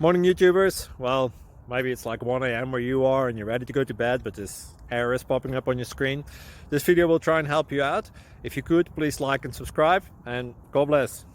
Morning YouTubers. Well, maybe it's like 1 a.m. where you are and you're ready to go to bed, but this error is popping up on your screen. This video will try and help you out. If you could, please like and subscribe, and God bless.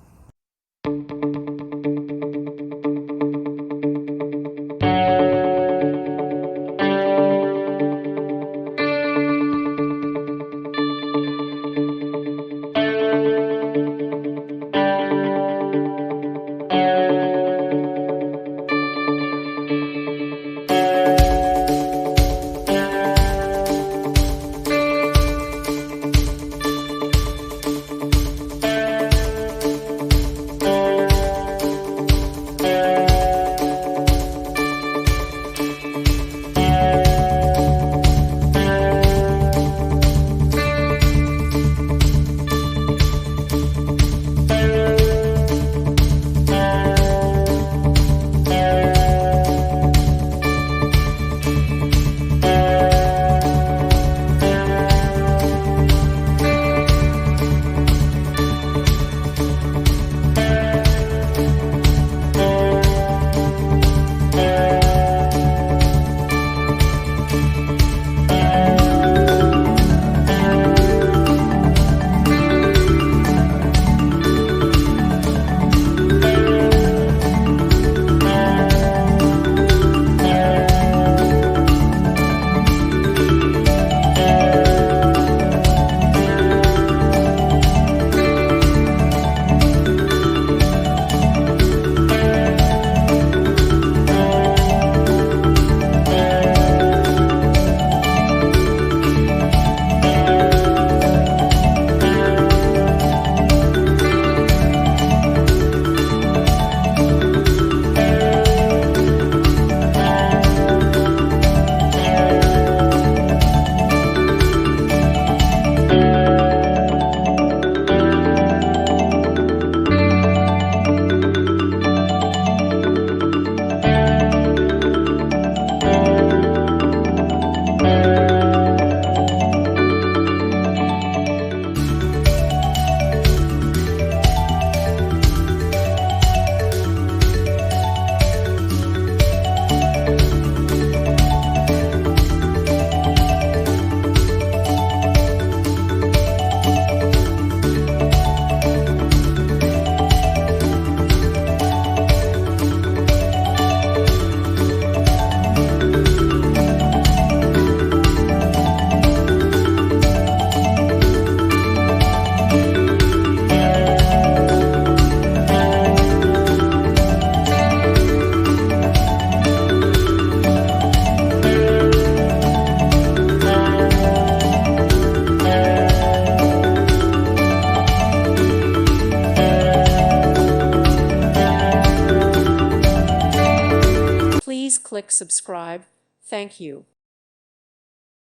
Please click subscribe. Thank you.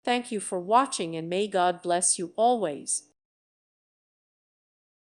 Thank you for watching, and may God bless you always.